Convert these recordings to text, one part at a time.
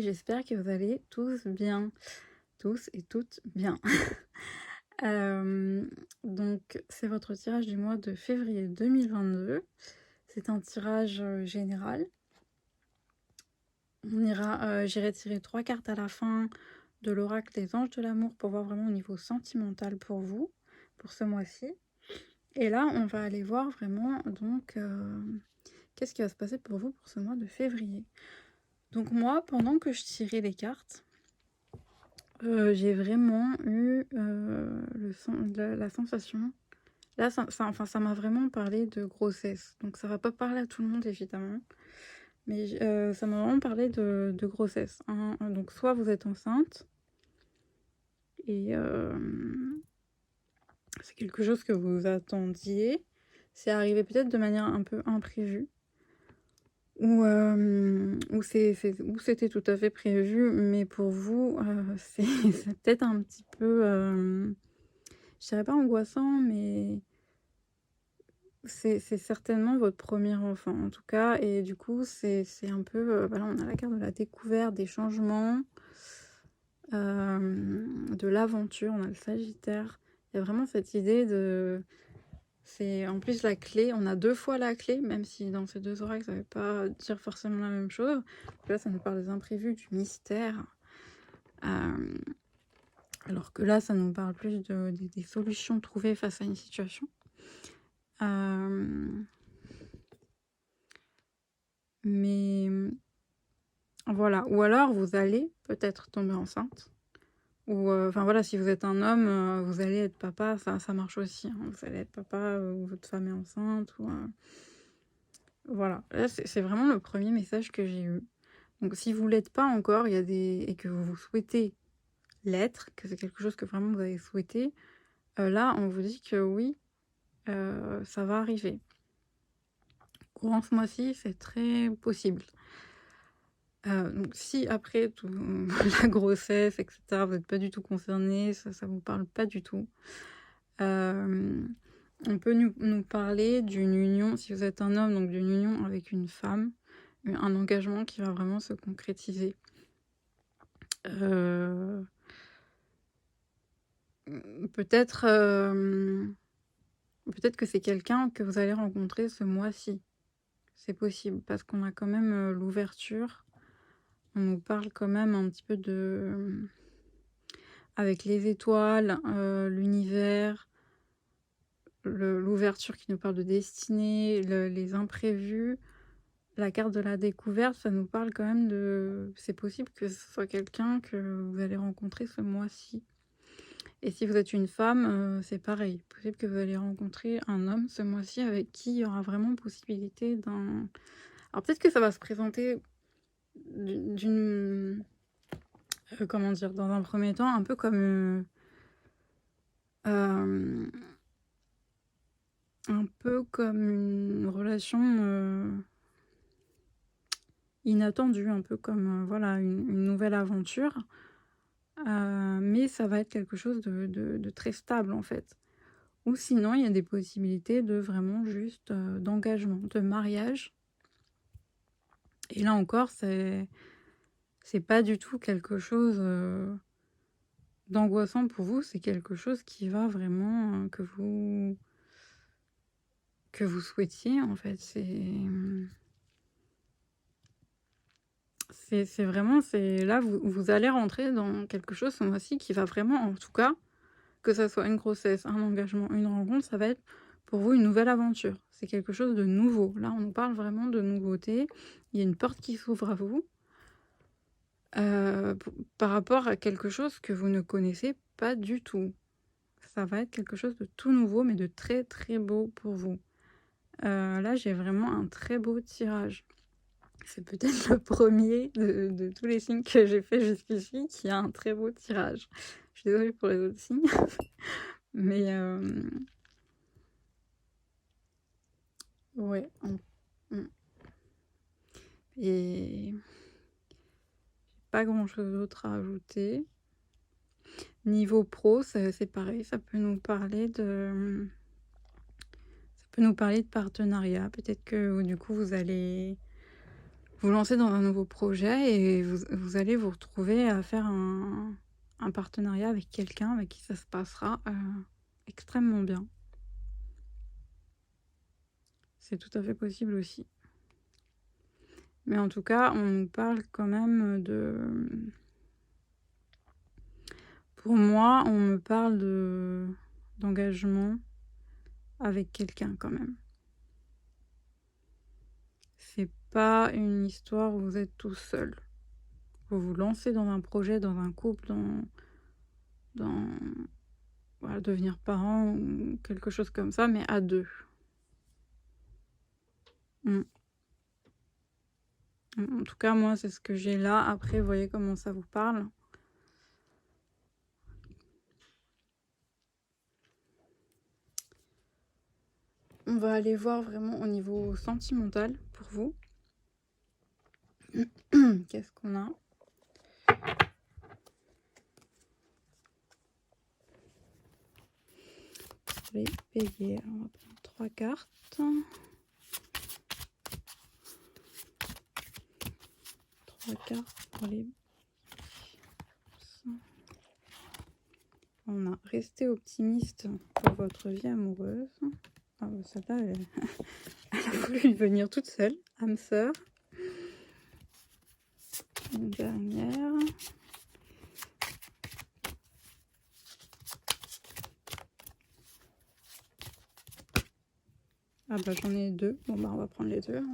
et j'espère que vous allez tous bien, tous et toutes bien. Donc c'est votre tirage du mois de février 2022. C'est un tirage, général. J'irai tirer 3 cartes à la fin de l'oracle des anges de l'amour pour voir vraiment au niveau sentimental pour vous, pour ce mois-ci. Et là, on va aller voir vraiment donc, qu'est-ce qui va se passer pour vous pour ce mois de février. Donc moi, pendant que je tirais les cartes, j'ai vraiment eu, la sensation là ça m'a vraiment parlé de grossesse. Donc ça va pas parler à tout le monde évidemment, mais ça m'a vraiment parlé de grossesse, hein. Donc soit vous êtes enceinte et c'est quelque chose que vous attendiez, c'est arrivé peut-être de manière un peu imprévue ou c'était tout à fait prévu, mais pour vous, c'est peut-être un petit peu, je dirais pas angoissant, mais c'est certainement votre premier enfant, en tout cas, et du coup, c'est un peu, bah, là, on a la carte de la découverte, des changements, de l'aventure, on a le Sagittaire. Il y a vraiment cette idée de c'est en plus la clé, on a 2 fois la clé, même si dans ces 2 oracles, ça veut pas dire forcément la même chose. Là, ça nous parle des imprévus, du mystère, hem, alors que là, ça nous parle plus des solutions trouvées face à une situation. Hem Mais voilà, ou alors vous allez peut-être tomber enceinte ou enfin voilà, si vous êtes un homme, vous allez être papa, ça marche aussi, hein. Vous allez être papa, ou votre femme est enceinte ou voilà. Là, c'est vraiment le premier message que j'ai eu. Donc si vous l'êtes pas encore, il y a des et que vous souhaitez l'être, que c'est quelque chose que vraiment vous avez souhaité, là, on vous dit que oui, ça va arriver. Courant ce mois-ci, c'est très possible. Donc si après tout la grossesse et cetera, vous êtes pas du tout concerné, ça vous parle pas du tout, hem, on peut nous parler d'une union, si vous êtes un homme, donc d'une union avec une femme, un engagement qui va vraiment se concrétiser. Heu, peut-être, peut-être que c'est quelqu'un que vous allez rencontrer ce mois-ci. C'est possible parce qu'on a quand même, l'ouverture. On nous parle quand même un petit peu de, avec les étoiles, l'univers, l'ouverture qui nous parle de destinée, les imprévus, la carte de la découverte, ça nous parle quand même de c'est possible que ce soit quelqu'un que vous allez rencontrer ce mois-ci. Et si vous êtes une femme, c'est pareil. Possible que vous allez rencontrer un homme ce mois-ci avec qui il y aura vraiment possibilité d'un alors peut-être que ça va se présenter d'une, comment dire? Dans un premier temps, un peu comme, hem, un peu comme une relation, inattendue, un peu comme, voilà, une nouvelle aventure, mais ça va être quelque chose de très stable, en fait. Ou sinon, il y a des possibilités de vraiment juste, d'engagement, de mariage, et là encore, c'est pas du tout quelque chose, d'angoissant pour vous, c'est quelque chose qui va vraiment, que vous souhaitiez, en fait. C'est vraiment c'est là, vous allez rentrer dans quelque chose ce mois-ci qui va vraiment, en tout cas, que ça soit une grossesse, un engagement, une rencontre, ça va être pour vous une nouvelle aventure. C'est quelque chose de nouveau. Là, on nous parle vraiment de nouveauté. Il y a une porte qui s'ouvre à vous, p par rapport à quelque chose que vous ne connaissez pas du tout. Ça va être quelque chose de tout nouveau, mais de très, très beau pour vous. Là, j'ai vraiment un très beau tirage. C'est peut-être le premier de tous les signes que j'ai fait jusqu'ici qui a un très beau tirage. Je suis désolée pour les autres signes, mais ouais, mmh et pas grand-chose d'autre à ajouter. Niveau pro, c'est pareil, ça peut nous parler de partenariat. Peut-être que, du coup, vous allez vous lancez dans un nouveau projet et vous allez vous retrouver à faire un partenariat avec quelqu'un avec qui ça se passera, extrêmement bien. C'est tout à fait possible aussi. Mais en tout cas, on nous parle quand même pour moi, on me parle d'engagement avec quelqu'un quand même. C'est pas une histoire où vous êtes tout seul. Vous vous lancez dans un projet, dans un couple, dans voilà, devenir parent ou quelque chose comme ça, mais à 2. Mmh. En tout cas, moi, c'est ce que j'ai là. Après, vous voyez comment ça vous parle. On va aller voir vraiment au niveau sentimental pour vous. Qu'est-ce qu'on a? Les béliers. On va prendre 3 cartes. 3 cartes pour les... On a resté optimiste pour votre vie amoureuse. Ah bah celle-là, elle a voulu venir toute seule, âme sœur. Une dernière. Ah bah j'en ai 2. Bon bah on va prendre les 2.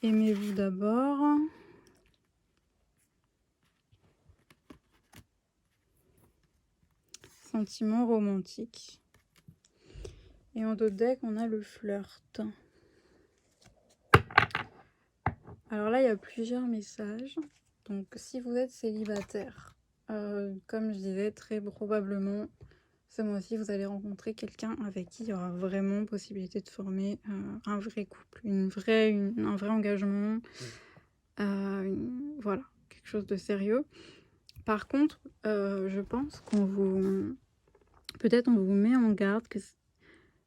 Aimez-vous d'abord. Sentiment romantique. Et en dos de deck, on a le flirt. Alors là, il y a plusieurs messages. Donc si vous êtes célibataire, comme je disais, très probablement, ce mois-ci, vous allez rencontrer quelqu'un avec qui il y aura vraiment possibilité de former un vrai couple, un vrai engagement, voilà, quelque chose de sérieux. Par contre, je pense peut-être on vous met en garde que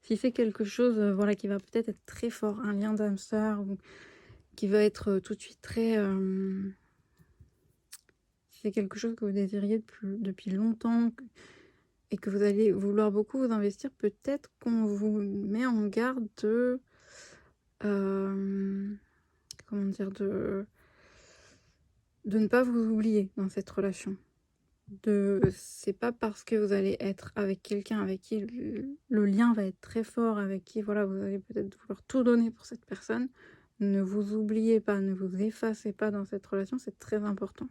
si c'est quelque chose voilà, qui va peut-être être très fort, un lien d'âme sœur, ou qui va être tout de suite très... si c'est quelque chose que vous désiriez depuis longtemps et que vous allez vouloir beaucoup vous investir, peut-être qu'on vous met en garde de... comment dire, de ne pas vous oublier dans cette relation. C'est pas parce que vous allez être avec quelqu'un avec qui le lien va être très fort, avec qui voilà, vous allez peut-être vouloir tout donner pour cette personne. Ne vous oubliez pas, ne vous effacez pas dans cette relation, c'est très important.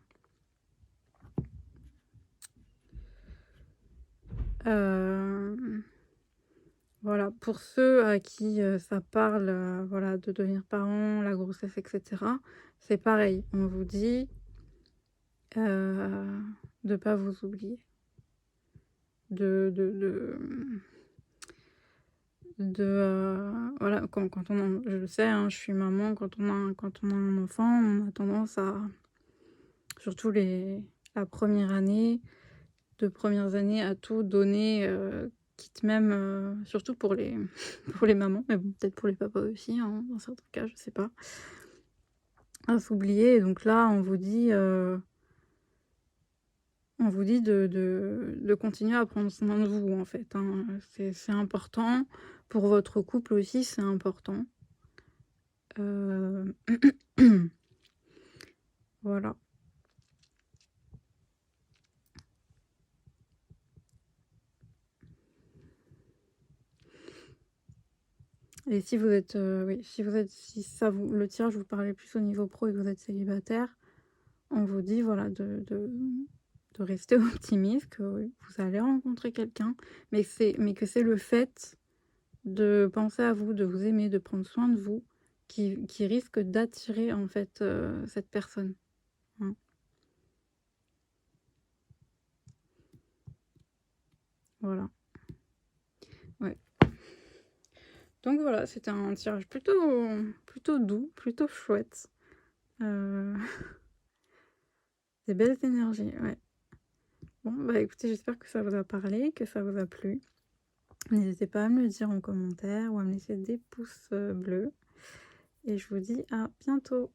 Voilà, pour ceux à qui ça parle voilà, de devenir parent, la grossesse, etc., c'est pareil. On vous dit de ne pas vous oublier. Voilà, quand on a, je le sais, hein, je suis maman, quand on a un enfant, on a tendance à, surtout la première année, 2 premières années, à tout donner, quitte même, surtout pour les, pour les mamans, mais bon, peut-être pour les papas aussi, hein, dans certains cas, je sais pas, à s'oublier. Et donc là, on vous dit de continuer à prendre soin de vous, en fait, hein. C'est important. Pour votre couple aussi, c'est important. Voilà. Et si vous êtes, oui, si ça vous, le tirage vous parlait plus au niveau pro et que vous êtes célibataire, on vous dit voilà de rester optimiste, que oui, vous allez rencontrer quelqu'un, mais que c'est le fait de penser à vous, de vous aimer, de prendre soin de vous, qui risque d'attirer en fait cette personne. Hein. Voilà. Ouais. Donc voilà, c'était un tirage plutôt doux, plutôt chouette. Des belles énergies, ouais. Bon, bah écoutez, j'espère que ça vous a parlé, que ça vous a plu. N'hésitez pas à me le dire en commentaire ou à me laisser des pouces bleus et je vous dis à bientôt.